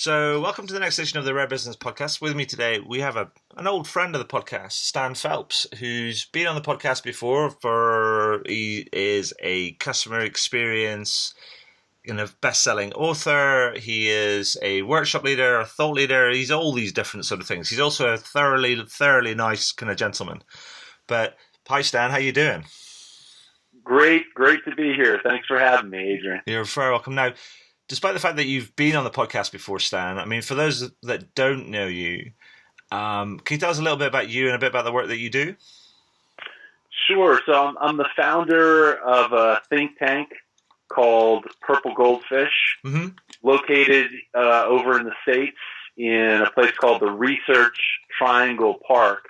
So, welcome to the next edition of the Red Business Podcast. With me today, we have an old friend of the podcast, Stan Phelps, who's been on the podcast before. He is a customer experience, best-selling author. He is a workshop leader, a thought leader. He's all these different sort of things. He's also a thoroughly nice kind of gentleman. But hi, Stan. How you doing? Great to be here. Thanks for having me, Adrian. You're very welcome. Now, despite the fact that you've been on the podcast before, Stan, I mean, for those that don't know you, can you tell us a little bit about you and a bit about the work that you do? Sure. So I'm the founder of a think tank called Purple Goldfish, located over in the States in a place called the Research Triangle Park,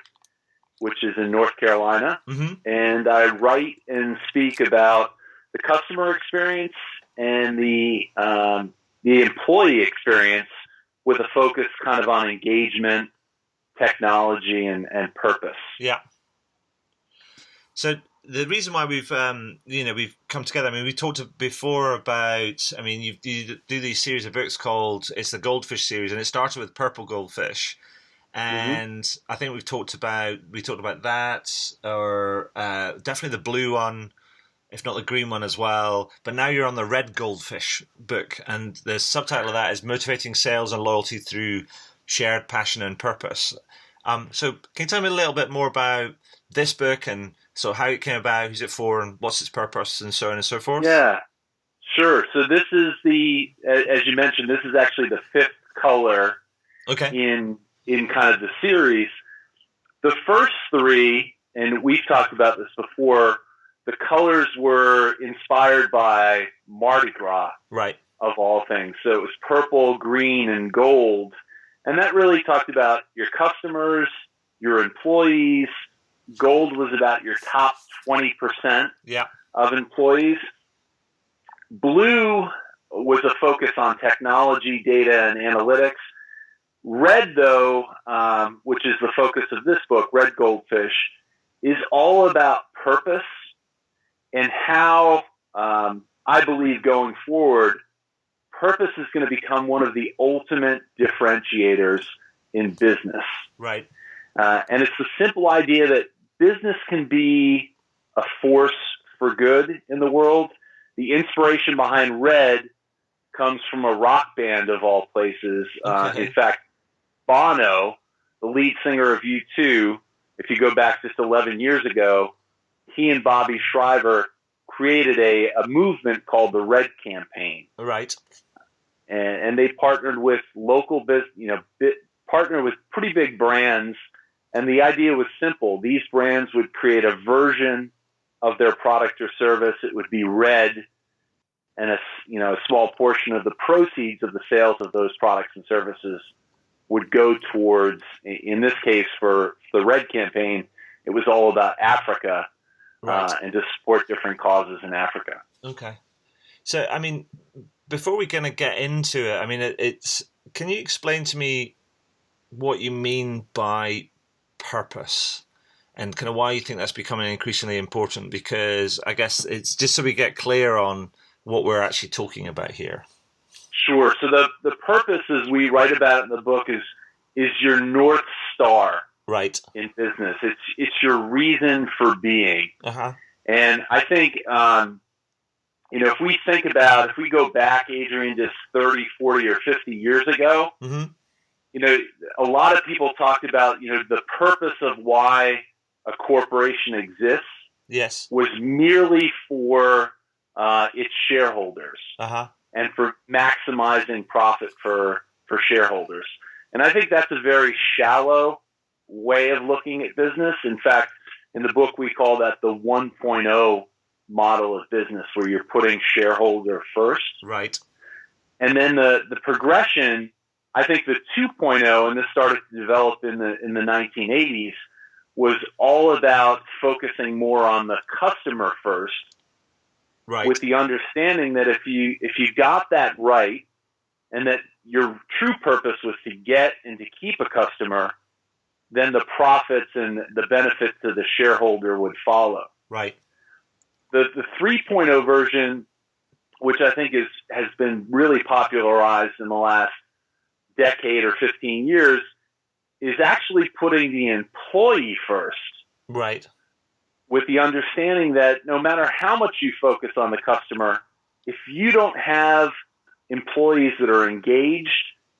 which is in North Carolina. And I write and speak about the customer experience and the employee experience with a focus kind of on engagement, technology, and purpose. Yeah. So the reason why we've come together, I mean, we talked before about, I mean, you do these series of books called, it's the Goldfish series, and it started with Purple Goldfish. And I think we talked about that, or definitely the blue one, if not the green one as well. But now you're on the Red Goldfish book, and the subtitle of that is Motivating Sales and Loyalty Through Shared Passion and Purpose. So can you tell me a little bit more about this book and so how it came about, who's it for, and what's its purpose, and so on and so forth? Yeah, sure. So this is as you mentioned, this is actually the fifth color in kind of the series. The first three, and we've talked about this before, the colors were inspired by Mardi Gras, right, of all things. So it was purple, green, and gold. And that really talked about your customers, your employees. Gold was about your top 20% of employees. Blue was a focus on technology, data, and analytics. Red, though, which is the focus of this book, Red Goldfish, is all about purpose and how I believe going forward, purpose is going to become one of the ultimate differentiators in business. Right. And it's the simple idea that business can be a force for good in the world. The inspiration behind Red comes from a rock band of all places. In fact, Bono, the lead singer of U2, if you go back just 11 years ago, he and Bobby Shriver created a movement called the Red Campaign. Right. And they partnered with local partnered with pretty big brands. And the idea was simple. These brands would create a version of their product or service. It would be red, and a small portion of the proceeds of the sales of those products and services would go towards, in this case for the Red Campaign, it was all about Africa, and to support different causes in Africa. Okay. So, I mean, before we kind of get into it, I mean, can you explain to me what you mean by purpose and kind of why you think that's becoming increasingly important? Because I guess it's just so we get clear on what we're actually talking about here. Sure. So the purpose, as we write about it in the book, is your North Star. Right. In business. It's your reason for being. And I think, if we go back, Adrian, just 30, 40, or 50 years ago, a lot of people talked about, the purpose of why a corporation exists. Yes. Was merely for its shareholders and for maximizing profit for shareholders. And I think that's a very shallow way of looking at business. In fact, in the book, we call that the 1.0 model of business, where you're putting shareholder first. Right. And then the progression, I think the 2.0, and this started to develop in the 1980s, was all about focusing more on the customer first. Right. With the understanding that if you got that right, and that your true purpose was to get and to keep a customer, then the profits and the benefits to the shareholder would follow. Right. The 3.0 version, which I think has been really popularized in the last decade or 15 years is actually putting the employee first. Right. With the understanding that no matter how much you focus on the customer, if you don't have employees that are engaged,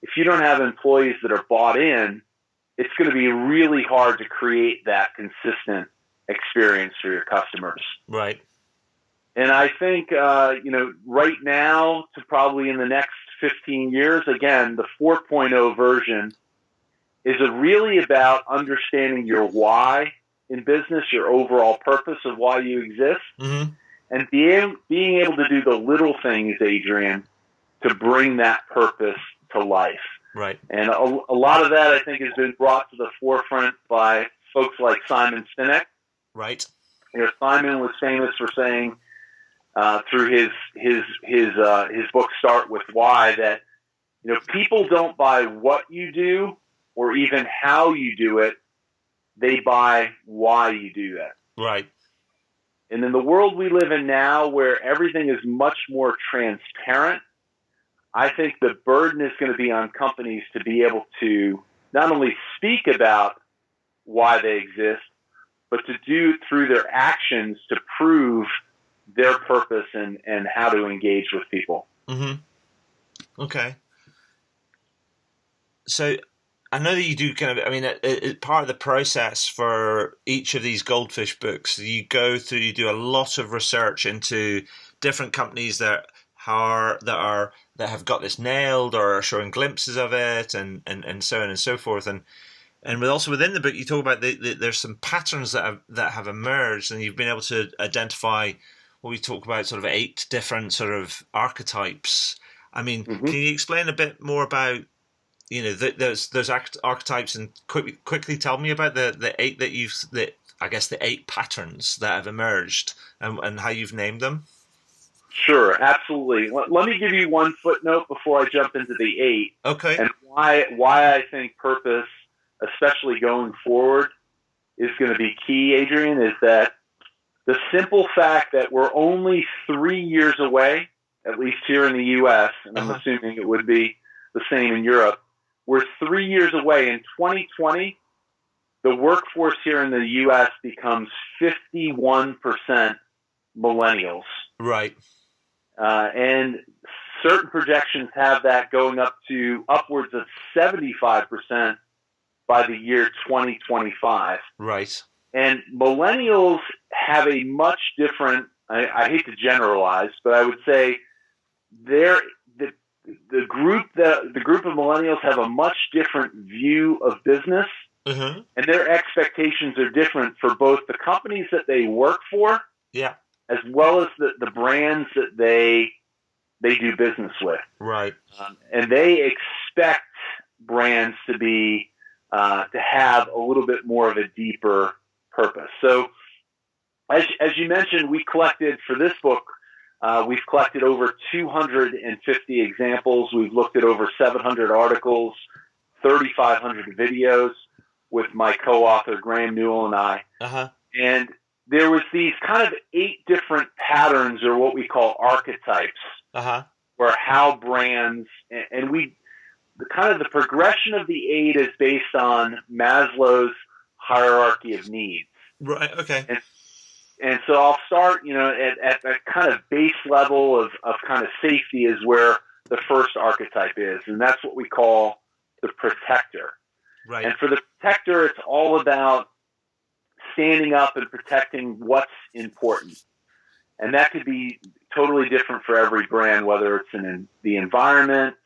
if you don't have employees that are bought in, it's going to be really hard to create that consistent experience for your customers. Right. And I think, right now to probably in the next 15 years, again, the 4.0 version is really about understanding your why in business, your overall purpose of why you exist, and being able to do the little things, Adrian, to bring that purpose to life. Right. And a lot of that, I think, has been brought to the forefront by folks like Simon Sinek. Right. Simon was famous for saying through his book Start With Why that people don't buy what you do or even how you do it; they buy why you do that. Right. And in the world we live in now, where everything is much more transparent, I think the burden is going to be on companies to be able to not only speak about why they exist, but to do through their actions to prove their purpose and how to engage with people. Okay. So I know that you do kind of, I mean, part of the process for each of these Goldfish books, you go through, you do a lot of research into different companies that have got this nailed or are showing glimpses of it, and so on and so forth. And also within the book, you talk about there's some patterns that have emerged, and you've been able to identify what we talk about, sort of 8 different sort of archetypes. I mean, can you explain a bit more about those archetypes, and quickly tell me about the 8 the 8 patterns that have emerged and how you've named them? Sure, absolutely. Let me give you one footnote before I jump into the 8. Okay. And why I think purpose, especially going forward, is going to be key, Adrian, is that the simple fact that we're only 3 years away, at least here in the U.S., and I'm assuming it would be the same in Europe, we're 3 years away. In 2020, the workforce here in the U.S. becomes 51% millennials. Right. And certain projections have that going up to upwards of 75% by the year 2025. Right. And millennials have a much different, I hate to generalize, but I would say the group of millennials have a much different view of business, and their expectations are different for both the companies that they work for, as well as the brands that they do business with. Right. And they expect brands to be to have a little bit more of a deeper purpose. So, as you mentioned, we collected for this book. We've collected over 250 examples. We've looked at over 700 articles, 3,500 videos with my co-author Graham Newell and I. And there was these kind of 8 different patterns, or what we call archetypes, where how brands and the progression of the 8 is based on Maslow's hierarchy of needs. Right. Okay. And so I'll start, at that kind of base level of kind of safety is where the first archetype is, and that's what we call the protector. Right. And for the protector, it's all about standing up and protecting what's important. And that could be totally different for every brand, whether it's in the environment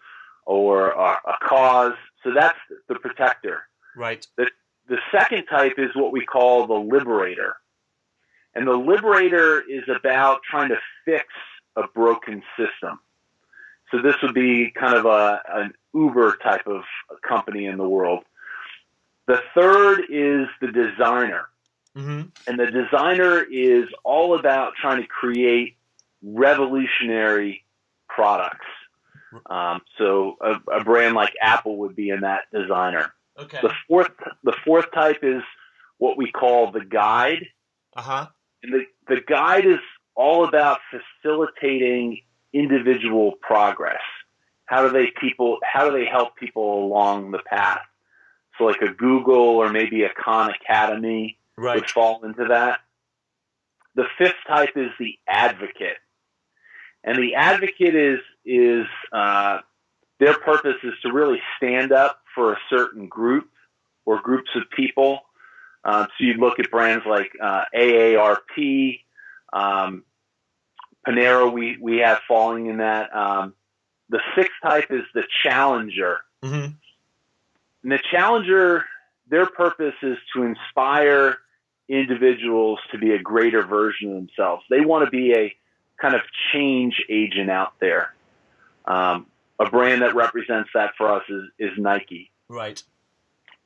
or a cause. So that's the protector. Right. The second type is what we call the liberator. And the liberator is about trying to fix a broken system. So this would be kind of an Uber type of company in the world. The third is the designer. And the designer is all about trying to create revolutionary products. So a brand like Apple would be in that designer. Okay. The fourth type is what we call the guide. And the guide is all about facilitating individual progress. how do they help people along the path? So like a Google or maybe a Khan Academy would fall into that. The fifth type is the advocate. And the advocate is their purpose is to really stand up for a certain group or groups of people. So you look at brands like AARP, Panera, we have falling in that. The sixth type is the challenger. Mm-hmm. And the challenger, their purpose is to inspire individuals to be a greater version of themselves. They want to be a kind of change agent out there. A brand that represents that for us is Nike. Right.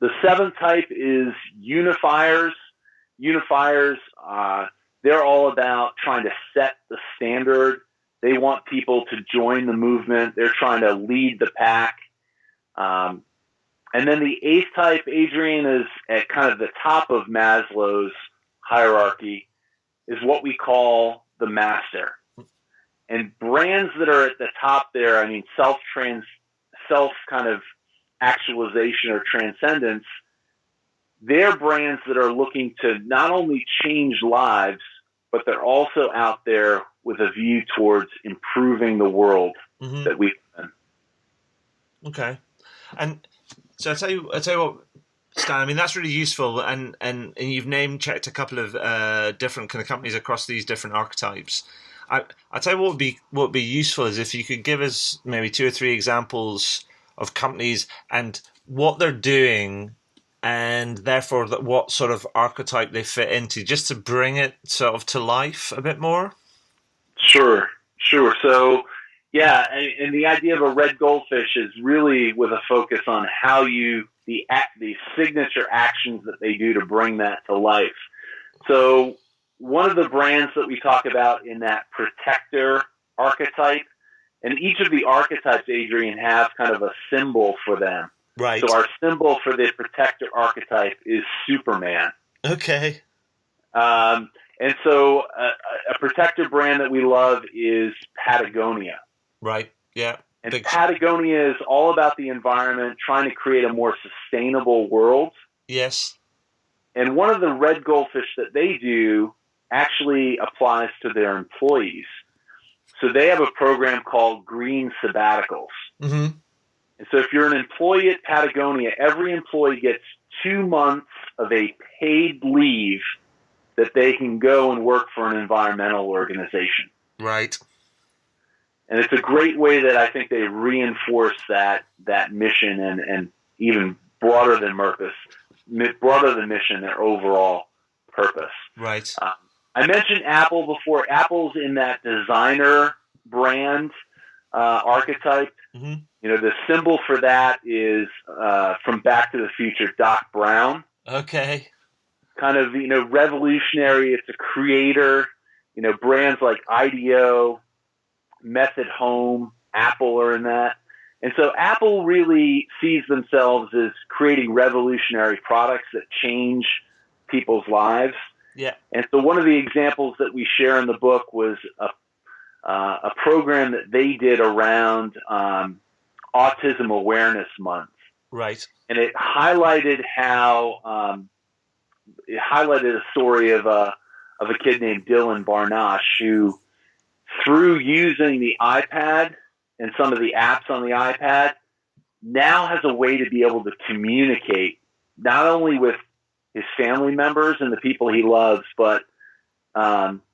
The seventh type is unifiers. Unifiers, they're all about trying to set the standard. They want people to join the movement. They're trying to lead the pack. And then the eighth type, Adrian, is at kind of the top of Maslow's hierarchy, is what we call the master. And brands that are at the top there, I mean, self kind of actualization or transcendence, they're brands that are looking to not only change lives, but they're also out there with a view towards improving the world that we live in. Okay. And so I tell you what, Stan, I mean, that's really useful. And you've name-checked a couple of different kind of companies across these different archetypes. I tell you what would be useful is if you could give us maybe 2 or 3 examples of companies and what they're doing, and therefore what sort of archetype they fit into, just to bring it sort of to life a bit more. Sure. So, yeah, and the idea of a red goldfish is really with a focus on how the signature actions that they do to bring that to life. So one of the brands that we talk about in that protector archetype, and each of the archetypes, Adrian, have kind of a symbol for them. Right. So our symbol for the protector archetype is Superman. Okay. And so a protector brand that we love is Patagonia. Right. Yeah. And Patagonia is all about the environment, trying to create a more sustainable world. Yes. And one of the red goldfish that they do actually applies to their employees. So they have a program called Green Sabbaticals. Mm-hmm. And so if you're an employee at Patagonia, every employee gets 2 months of a paid leave that they can go and work for an environmental organization. Right. And it's a great way that I think they reinforce that mission and even broader than mission, their overall purpose. Right. I mentioned Apple before. Apple's in that designer brand archetype. Mm-hmm. You know, the symbol for that is from Back to the Future, Doc Brown. Okay. Kind of, revolutionary. It's a creator. Brands like IDEO, Method Home, Apple are in that. And so Apple really sees themselves as creating revolutionary products that change people's lives. Yeah. And so one of the examples that we share in the book was a program that they did around Autism Awareness Month. Right. And it highlighted a story of a kid named Dylan Barnash who, through using the iPad and some of the apps on the iPad, now has a way to be able to communicate not only with his family members and the people he loves, but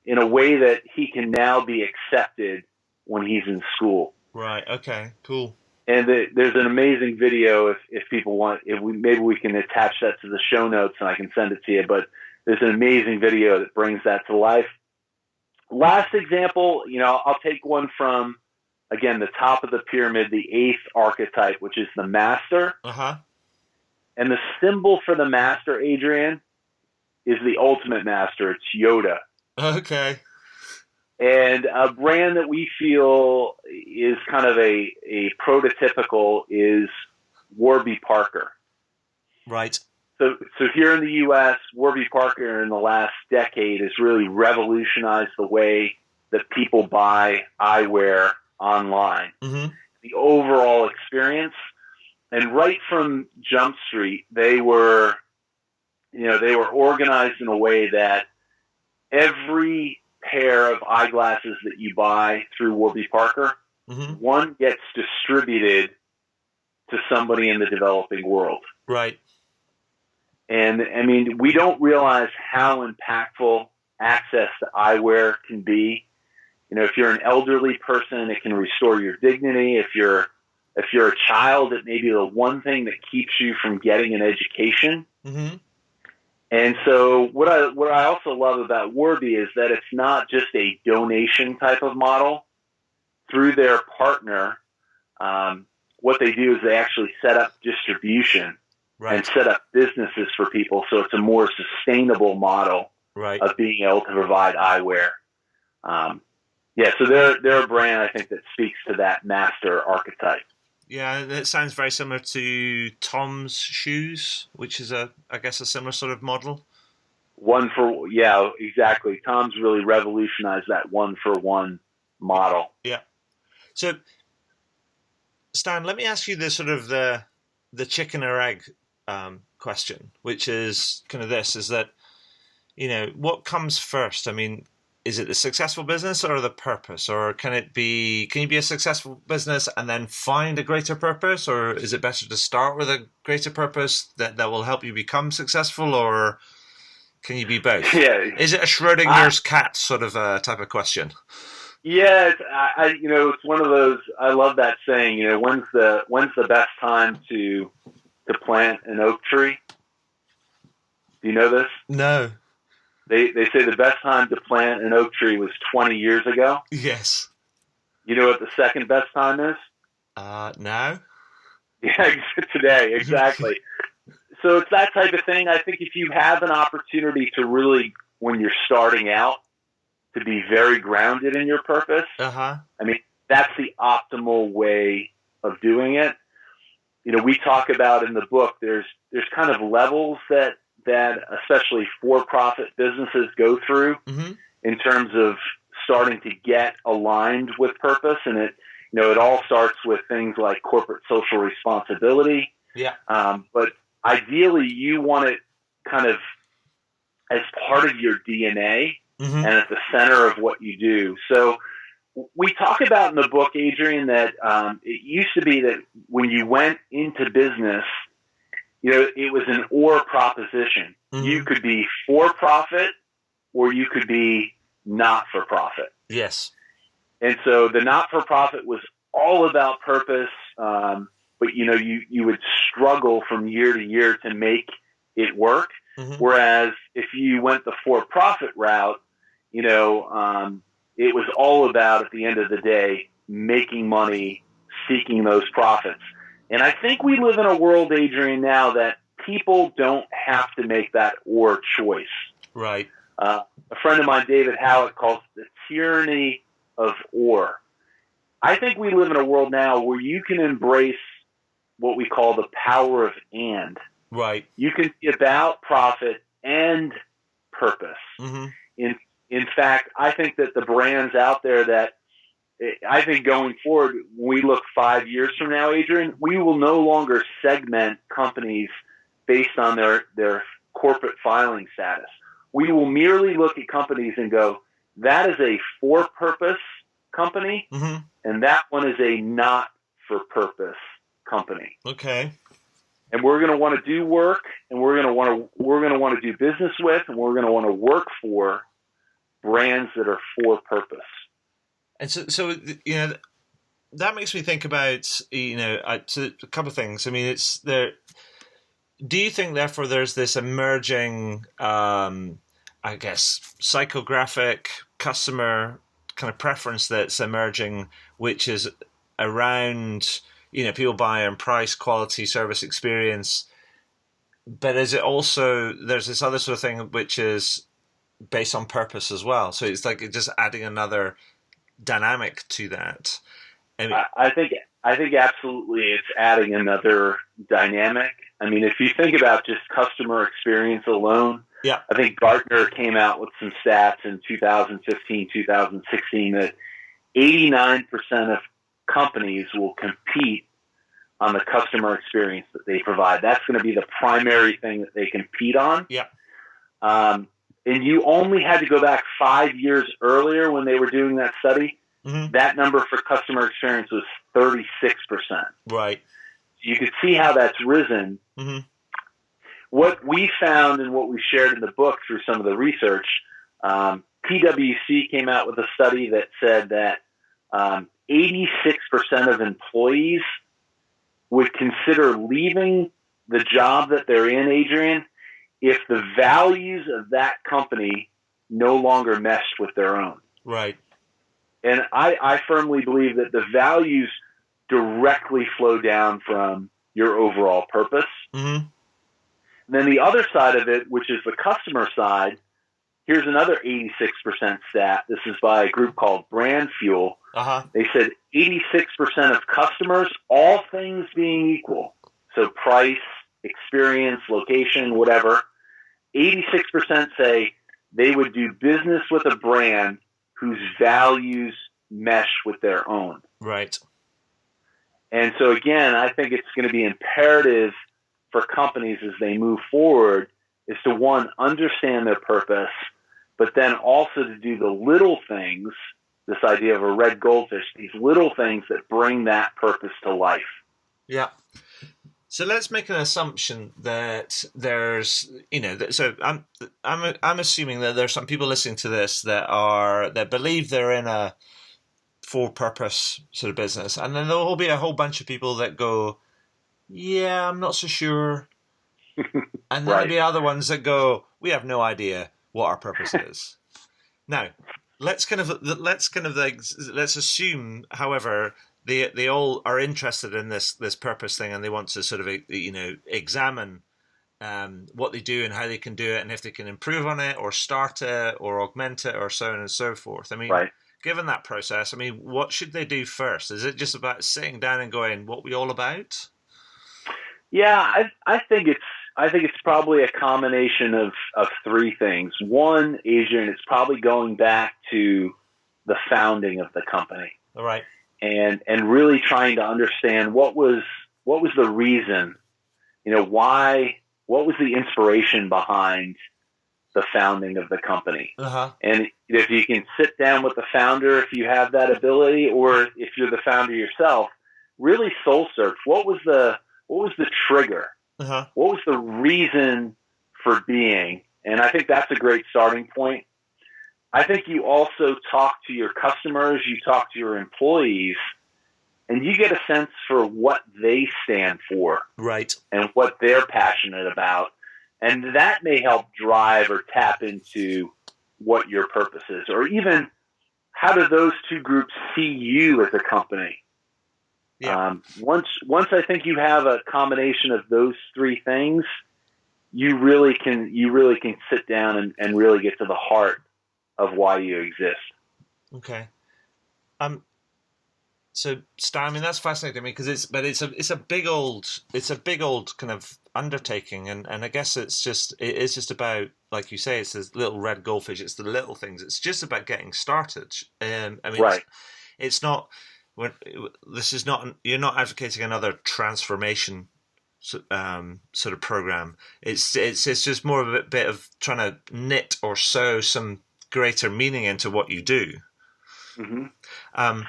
in a way that he can now be accepted when he's in school. Right. Okay. Cool. And there's an amazing video if people want. Maybe we can attach that to the show notes and I can send it to you. But there's an amazing video that brings that to life. Last example, I'll take one from, again, the top of the pyramid, the 8th archetype, which is the master. Uh-huh. And the symbol for the master, Adrian, is the ultimate master. It's Yoda. Okay. And a brand that we feel is kind of a prototypical is Warby Parker. Right. So here in the U.S., Warby Parker in the last decade has really revolutionized the way that people buy eyewear online. Mm-hmm. the overall experience. And right from Jump Street, they were organized in a way that every pair of eyeglasses that you buy through Warby Parker, one gets distributed to somebody in the developing world. Right. And I mean, we don't realize how impactful access to eyewear can be. You know, if you're an elderly person, it can restore your dignity. If you're a child, it may be the one thing that keeps you from getting an education. Mm-hmm. And so what I also love about Warby is that it's not just a donation type of model. Through their partner, what they do is they actually set up distribution and set up businesses for people, so it's a more sustainable model of being able to provide eyewear. So they're a brand, I think, that speaks to that master archetype. Yeah, it sounds very similar to Tom's shoes, which is I guess a similar sort of model. Exactly. Tom's really revolutionized that 1-for-1 model. Yeah. So, Stan, let me ask you the sort of the chicken or egg question, which is kind of this: is that, you know, what comes first? I mean, is it the successful business or the purpose, or can you be a successful business and then find a greater purpose, or is it better to start with a greater purpose that will help you become successful, or can you be both? Yeah. Is it a Schrodinger's cat sort of type of question? Yeah, it's one of those. I love that saying. You know, when's the best time to plant an oak tree? Do you know this? No. They say the best time to plant an oak tree was 20 years ago. Yes. You know what the second best time is? Now. Yeah, today, exactly. So it's that type of thing. I think if you have an opportunity to really, when you're starting out, to be very grounded in your purpose, I mean, that's the optimal way of doing it. You know, we talk about in the book, there's kind of levels that especially for-profit businesses go through in terms of starting to get aligned with purpose. And it all starts with things like corporate social responsibility. Yeah. But ideally you want it kind of as part of your DNA and at the center of what you do. So we talk about in the book, Adrian, that it used to be that when you went into business, you know, it was an or proposition. You could be for profit or you could be not for profit. Yes. And so the not for profit was all about purpose, but you know, you would struggle from year to year to make it work. Whereas if you went the for profit route, you know, it was all about, at the end of the day, making money, seeking those profits. And I think we live in a world, Adrian, now that people don't have to make that or choice. Right. A friend of mine, David Howitt, calls it the tyranny of or. I think we live in a world now where you can embrace what we call the power of and. Right. You can be about profit and purpose. In fact, I think that the brands out there that I think going forward, when we look 5 years from now, Adrian, we will no longer segment companies based on their corporate filing status. We will merely look at companies and go, that is a for-purpose company, and that one is a not-for-purpose company. Okay. And we're going to want to do work, and we're going to want to do business with, and we're going to want to work for brands that are for purpose. And so you know, that makes me think about, you know, so a couple of things. I mean, it's there. Do you think, therefore, there's this emerging, I guess, psychographic customer kind of preference that's emerging, which is around, you know, people buying price, quality, service, experience, but is it also, there's this other sort of thing which is based on purpose as well? So it's like just adding another dynamic to that. I think absolutely it's adding another dynamic. I mean, if you think about just customer experience alone, I think Gartner came out with some stats in 2015, 2016 that 89% of companies will compete on the customer experience that they provide. That's going to be the primary thing that they compete on. Yeah. And you only had to go back 5 years earlier when they were doing that study. Mm-hmm. That number for customer experience was 36%. Right. You could see how that's risen. Mm-hmm. What we found and what we shared in the book through some of the research, PwC came out with a study that said that 86% of employees would consider leaving the job that they're in, Adrian, if the values of that company no longer meshed with their own. Right. And I firmly believe that the values directly flow down from your overall purpose. Mm-hmm. Then the other side of it, which is the customer side, here's another 86% stat. This is by a group called Brand Fuel. Uh-huh. They said 86% of customers, all things being equal, so price, experience, location, whatever, 86% say they would do business with a brand whose values mesh with their own. Right. And so again, I think it's going to be imperative for companies as they move forward is to, one, understand their purpose, but then also to do the little things, this idea of a red goldfish, these little things that bring that purpose to life. Yeah. So let's make an assumption that there's, so I'm assuming that there's some people listening to this that believe they're in a for-purpose sort of business, and then there will be a whole bunch of people that go, yeah, I'm not so sure. And then there'll be other ones that go, we have no idea what our purpose is. Now, let's assume, however, they all are interested in this purpose thing, and they want to sort of examine what they do and how they can do it, and if they can improve on it or start it or augment it or so on and so forth. I mean, given that process, I mean, what should they do first? Is it just about sitting down and going, what we all about? Yeah, I think it's probably a combination of three things. One, Adrian, it's probably going back to the founding of the company. All right. And really trying to understand what was the reason, why, what was the inspiration behind the founding of the company. Uh-huh. And if you can sit down with the founder, if you have that ability, or if you're the founder yourself, really soul search. What was the trigger? Uh-huh. What was the reason for being? And I think that's a great starting point. I think you also talk to your customers, you talk to your employees, and you get a sense for what they stand for. Right. And what they're passionate about. And that may help drive or tap into what your purpose is, or even how do those two groups see you as a company? Yeah. Once I think you have a combination of those three things, you really can sit down and really get to the heart of why you exist. Okay. So Stan, I mean, that's fascinating to me because it's a big old kind of undertaking, and I guess it is just about, like you say, it's this little red goldfish. It's the little things. It's just about getting started. I mean, right. It's not. This is not. You're not advocating another transformation sort of program. It's just more of a bit of trying to knit or sew some greater meaning into what you do. Mm-hmm.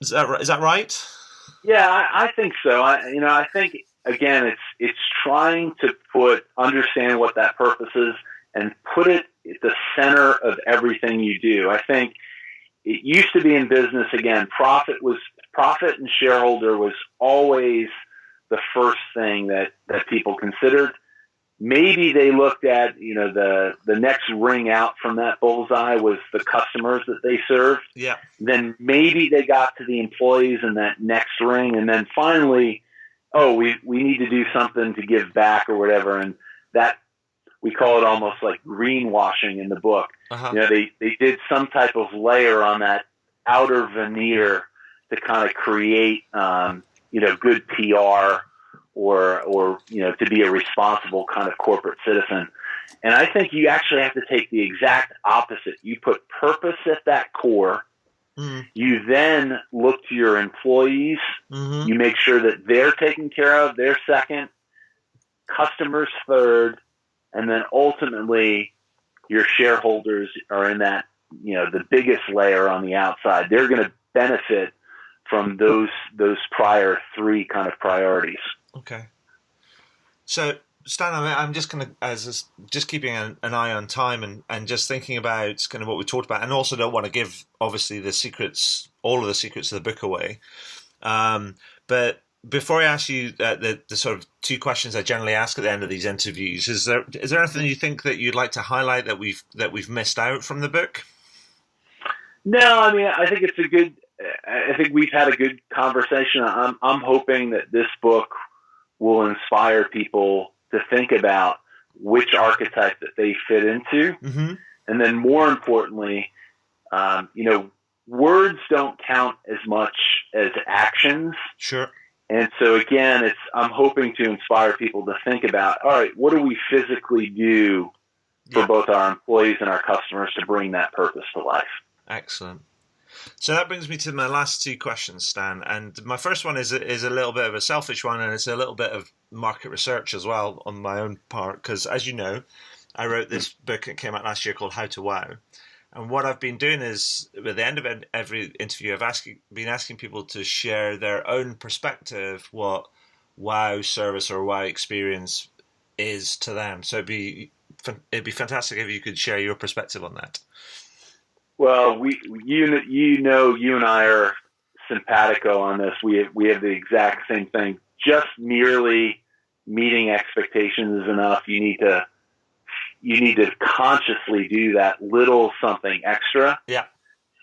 Is that right? Yeah, I think so. I think again, it's trying to understand what that purpose is and put it at the center of everything you do. I think it used to be in business, again, profit and shareholder was always the first thing that people considered. Maybe they looked at, the next ring out from that bullseye was the customers that they served. Yeah. Then maybe they got to the employees in that next ring. And then finally, we need to do something to give back or whatever. And that, we call it almost like greenwashing in the book. Uh-huh. They did some type of layer on that outer veneer to kind of create, good PR or to be a responsible kind of corporate citizen. And I think you actually have to take the exact opposite. You put purpose at that core, Mm. You then look to your employees. Mm-hmm. You make sure that they're taken care of. They're second, customers third, and then ultimately your shareholders are in that, the biggest layer on the outside. They're going to benefit from those prior three kind of priorities. Okay. So, Stan, I'm just going to, just keeping an eye on time and just thinking about kind of what we talked about, and also don't want to give, obviously, all of the secrets of the book away. But before I ask you the sort of two questions I generally ask at the end of these interviews, is there anything you think that you'd like to highlight that we've missed out from the book? No, I mean, I think we've had a good conversation. I'm hoping that this book will inspire people to think about which archetype that they fit into. Mm-hmm. And then more importantly, words don't count as much as actions. Sure. And so again, I'm hoping to inspire people to think about, all right, what do we physically do for both our employees and our customers to bring that purpose to life? Excellent. So that brings me to my last two questions, Stan. And my first one is a little bit of a selfish one, and it's a little bit of market research as well on my own part, because as you know, I wrote this book that came out last year called How to Wow. And what I've been doing is, at the end of every interview, I've been asking people to share their own perspective, what wow service or wow experience is to them. So it'd be fantastic if you could share your perspective on that. Well, you and I are simpatico on this. We have the exact same thing. Just merely meeting expectations is enough. You need to consciously do that little something extra. Yeah.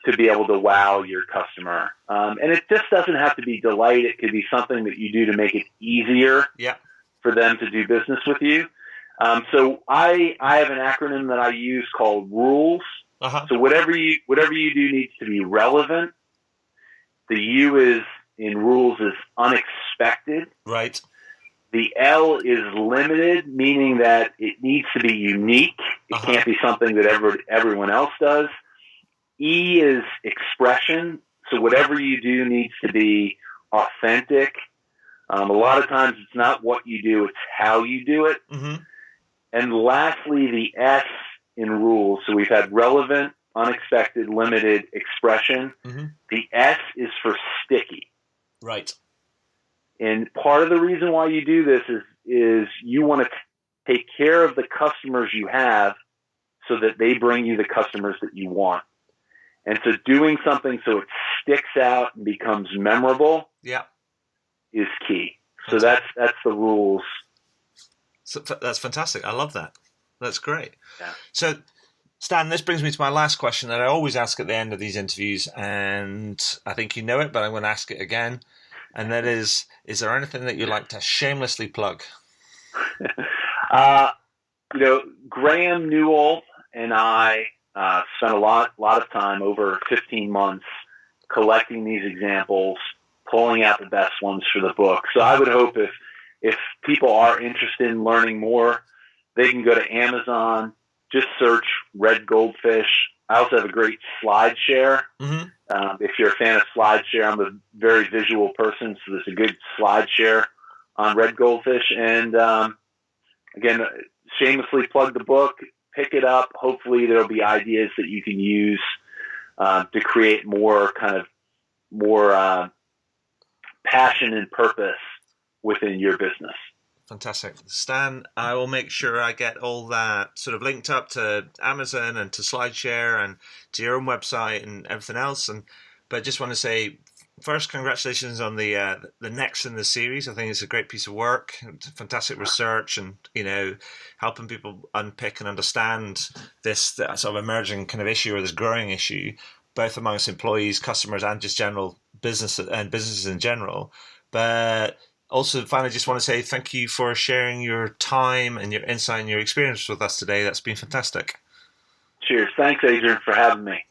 To be able to wow your customer. And it just doesn't have to be delight. It could be something that you do to make it easier. Yeah. For them to do business with you. So I have an acronym that I use called RULES. Uh-huh. So whatever you do needs to be relevant. The U in RULES is unexpected. Right. The L is limited, meaning that it needs to be unique. It can't be something that everyone else does. E is expression. So whatever you do needs to be authentic. A lot of times it's not what you do, it's how you do it. Mm-hmm. And lastly, the S in RULES. So we've had relevant, unexpected, limited, expression. Mm-hmm. The S is for sticky. Right. And part of the reason why you do this is you want to take care of the customers you have so that they bring you the customers that you want. And so doing something so it sticks out and becomes memorable is key. So that's the RULES. So that's fantastic. I love that. That's great. Yeah. So, Stan, this brings me to my last question that I always ask at the end of these interviews, and I think you know it, but I'm going to ask it again. And that is there anything that you'd like to shamelessly plug? Graham Newell and I spent a lot of time over 15 months collecting these examples, pulling out the best ones for the book. So I would hope if people are interested in learning more, they can go to Amazon, just search Red Goldfish. I also have a great SlideShare. Mm-hmm. If you're a fan of SlideShare, I'm a very visual person, so there's a good SlideShare on Red Goldfish. And again, shamelessly plug the book, pick it up. Hopefully there'll be ideas that you can use to create more passion and purpose within your business. Fantastic. Stan, I will make sure I get all that sort of linked up to Amazon and to SlideShare and to your own website and everything else. But I just want to say, first, congratulations on the next in the series. I think it's a great piece of work, fantastic research, and helping people unpick and understand this sort of emerging kind of issue or this growing issue, both amongst employees, customers, and just general businesses in general. But also, finally, just want to say thank you for sharing your time and your insight and your experience with us today. That's been fantastic. Cheers. Thanks, Adrian, for having me.